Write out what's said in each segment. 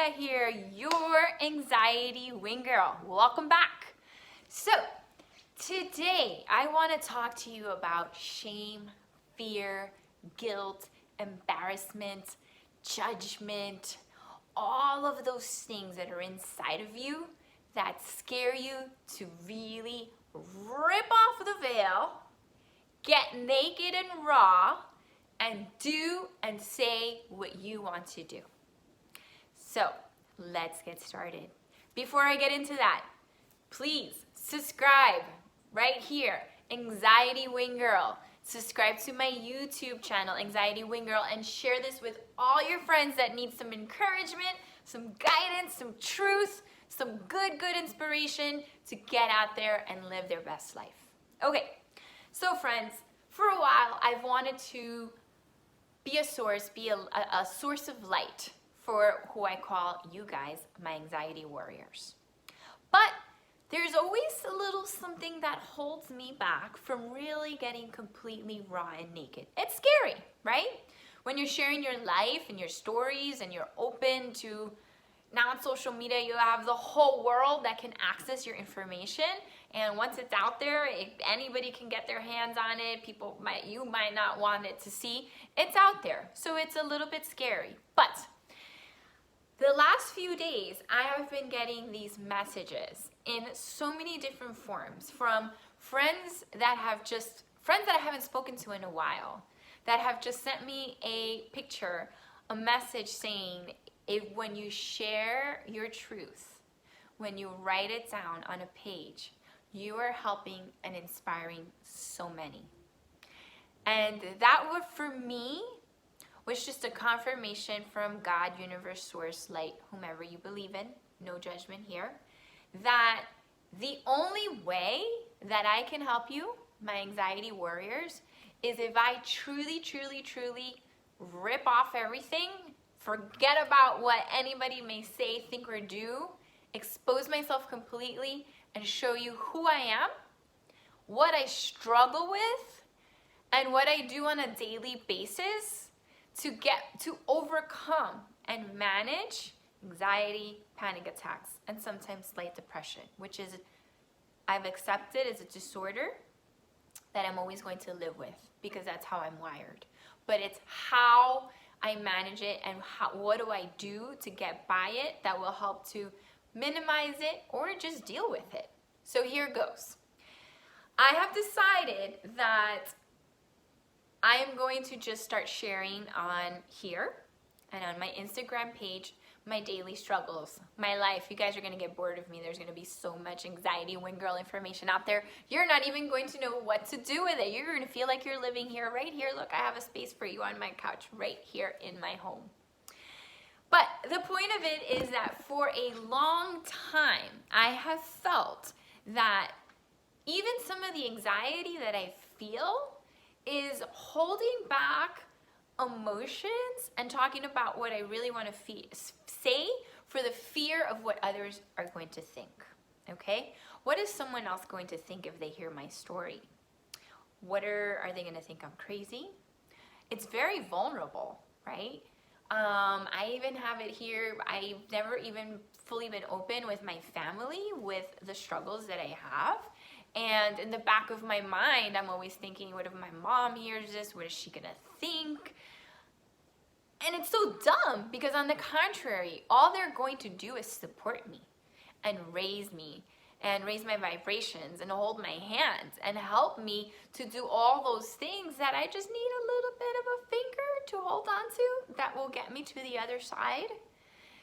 Maria here, your anxiety wing girl. Welcome back. So today I want to talk to you about shame, fear, guilt, embarrassment, judgment, all of those things that are inside of you that scare you to really rip off the veil, get naked and raw, and do and say what you want to do. So let's get started. Before I get into that, please subscribe right here, Anxiety Wing Girl. Subscribe to my YouTube channel, Anxiety Wing Girl, and share this with all your friends that need some encouragement, some guidance, some truth, some good inspiration to get out there and live their best life. Okay, so friends, for a while I've wanted to be a source, be a source of light for who I call you guys, my anxiety warriors. But there's always a little something that holds me back from really getting completely raw and naked. It's scary, right? When you're sharing your life and your stories and you're open to, now on social media, you have the whole world that can access your information. And once it's out there, anybody can get their hands on it. You might not want it to see. It's out there. So it's a little bit scary. But the last few days, I have been getting these messages in so many different forms from friends that I haven't spoken to in a while, that have just sent me a picture, a message saying, when you share your truth, when you write it down on a page, you are helping and inspiring so many. And that would, for me, was just a confirmation from God, universe, source, light, whomever you believe in, no judgment here, that the only way that I can help you, my anxiety warriors, is if I truly rip off everything, forget about what anybody may say, think, or do, expose myself completely, and show you who I am, what I struggle with, and what I do on a daily basis to overcome and manage anxiety, panic attacks, and sometimes slight depression, which is, I've accepted as a disorder that I'm always going to live with because that's how I'm wired. But it's how I manage it and what do I do to get by it that will help to minimize it or just deal with it. So here goes. I have decided that I am going to just start sharing on here and on my Instagram page my daily struggles, my life. You guys are going to get bored of me. There's going to be so much anxiety wing girl information out there. You're not even going to know what to do with it. You're going to feel like you're living here, right here. Look, I have a space for you on my couch right here in my home. But the point of it is that for a long time, I have felt that even some of the anxiety that I feel is holding back emotions and talking about what I really want to say for the fear of what others are going to think, okay? What is someone else going to think if they hear my story? Are they going to think I'm crazy? It's very vulnerable, right? I even have it here. I've never even fully been open with my family with the struggles that I have. And in the back of my mind, I'm always thinking, what if my mom hears this? What is she gonna think? And it's so dumb because on the contrary, all they're going to do is support me and raise my vibrations and hold my hands and help me to do all those things that I just need a little bit of a finger to hold on to that will get me to the other side.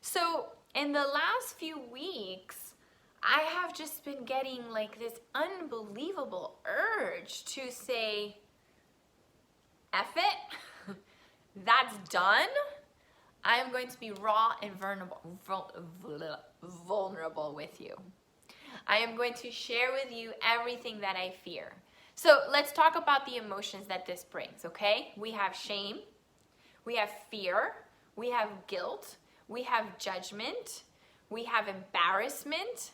So in the last few weeks, I have just been getting like this unbelievable urge to say, F it, that's done. I am going to be raw and vulnerable with you. I am going to share with you everything that I fear. So let's talk about the emotions that this brings, okay? We have shame, we have fear, we have guilt, we have judgment, we have embarrassment.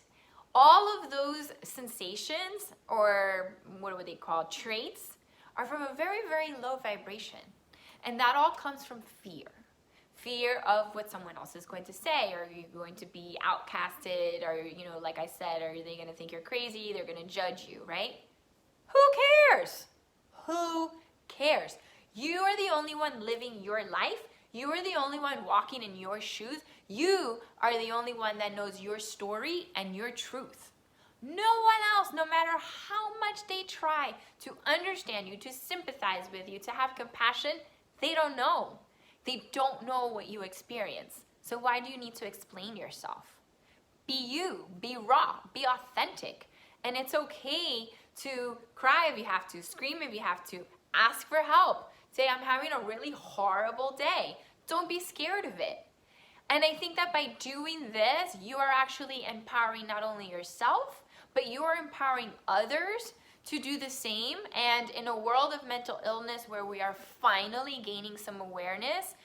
All of those sensations, or what would they call traits, are from a very low vibration. And that all comes from fear. Fear of what someone else is going to say. Are you going to be outcasted? Or, like I said, are they going to think you're crazy? They're going to judge you, right? Who cares? Who cares? You are the only one living your life. You are the only one walking in your shoes. You are the only one that knows your story and your truth. No one else, no matter how much they try to understand you, to sympathize with you, to have compassion, they don't know. They don't know what you experience. So why do you need to explain yourself? Be you, be raw, be authentic. And it's okay to cry if you have to, scream if you have to, ask for help. Say, I'm having a really horrible day. Don't be scared of it. And I think that by doing this, you are actually empowering not only yourself, but you are empowering others to do the same. And in a world of mental illness where we are finally gaining some awareness,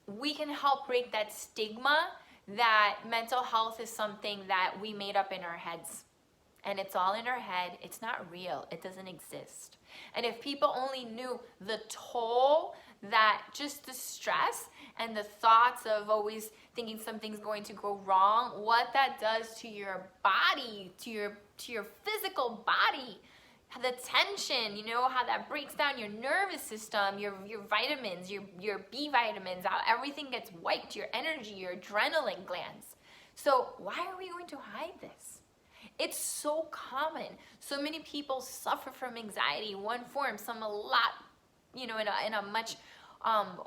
we can help break that stigma that mental health is something that we made up in our heads. And it's all in our head. It's not real. It doesn't exist. And if people only knew the toll that just the stress and the thoughts of always thinking something's going to go wrong, what that does to your body, to your physical body, the tension, how that breaks down your nervous system, your vitamins, your B vitamins, how everything gets wiped, your energy, your adrenaline glands. So why are we going to hide this? It's so common. So many people suffer from anxiety, one form, some a lot, in a much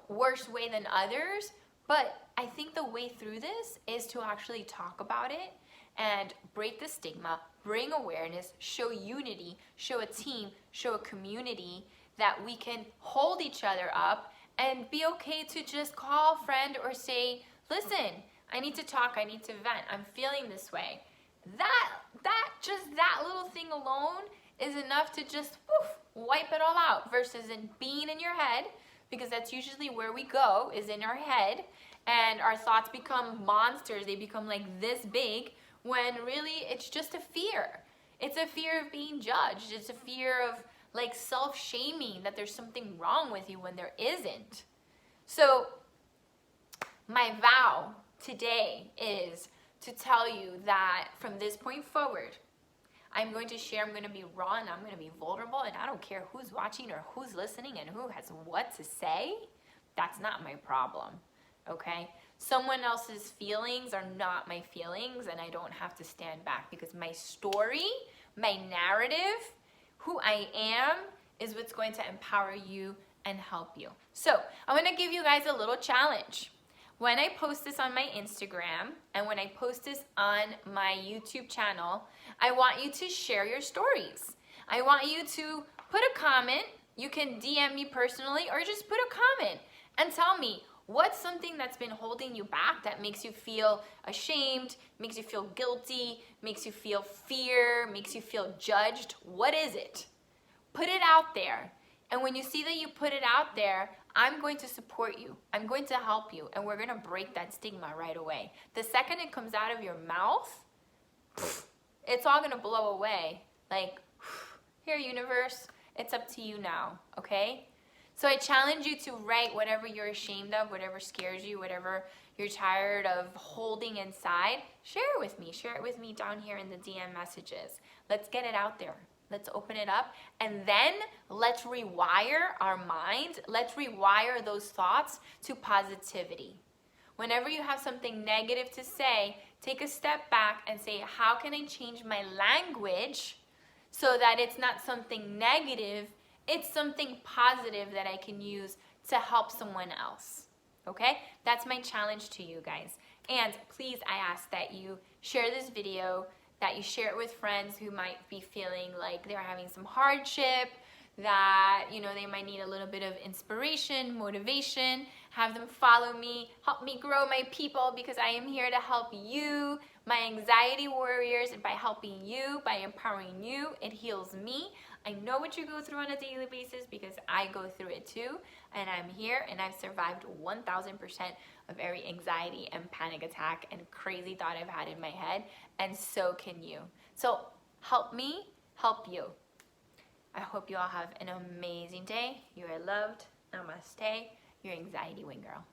worse way than others. But I think the way through this is to actually talk about it and break the stigma, bring awareness, show unity, show a team, show a community that we can hold each other up and be okay to just call a friend or say, listen, I need to talk, I need to vent, I'm feeling this way. That little thing alone is enough to just wipe it all out versus in being in your head, because that's usually where we go, is in our head, and our thoughts become monsters. They become like this big when really it's just a fear. It's a fear of being judged. It's a fear of like self-shaming that there's something wrong with you when there isn't. So my vow today is to tell you that from this point forward, I'm going to share, I'm going to be raw, and I'm going to be vulnerable, and I don't care who's watching or who's listening and who has what to say. That's not my problem, okay? Someone else's feelings are not my feelings, and I don't have to stand back, because my story, my narrative, who I am, is what's going to empower you and help you. So I'm going to give you guys a little challenge. When I post this on my Instagram and when I post this on my YouTube channel, I want you to share your stories. I want you to put a comment. You can DM me personally or just put a comment and tell me what's something that's been holding you back that makes you feel ashamed, makes you feel guilty, makes you feel fear, makes you feel judged. What is it? Put it out there. And when you see that you put it out there, I'm going to support you. I'm going to help you. And we're going to break that stigma right away. The second it comes out of your mouth, it's all going to blow away. Like, here, universe, it's up to you now, okay? So I challenge you to write whatever you're ashamed of, whatever scares you, whatever you're tired of holding inside. Share it with me. Share it with me down here in the DM messages. Let's get it out there. Let's open it up, and then let's rewire our mind. Let's rewire those thoughts to positivity. Whenever you have something negative to say, take a step back and say, how can I change my language so that it's not something negative, it's something positive that I can use to help someone else, okay? That's my challenge to you guys. And please, I ask that you share this video, that you share it with friends who might be feeling like they're having some hardship, that, they might need a little bit of inspiration, motivation. Have them follow me, help me grow my people, because I am here to help you, my anxiety warriors. And by helping you, by empowering you, it heals me. I know what you go through on a daily basis because I go through it too. And I'm here, and I've survived 1000% of every anxiety and panic attack and crazy thought I've had in my head. And so can you. So help me, help you. I hope you all have an amazing day. You are loved. Namaste. Your anxiety wing girl.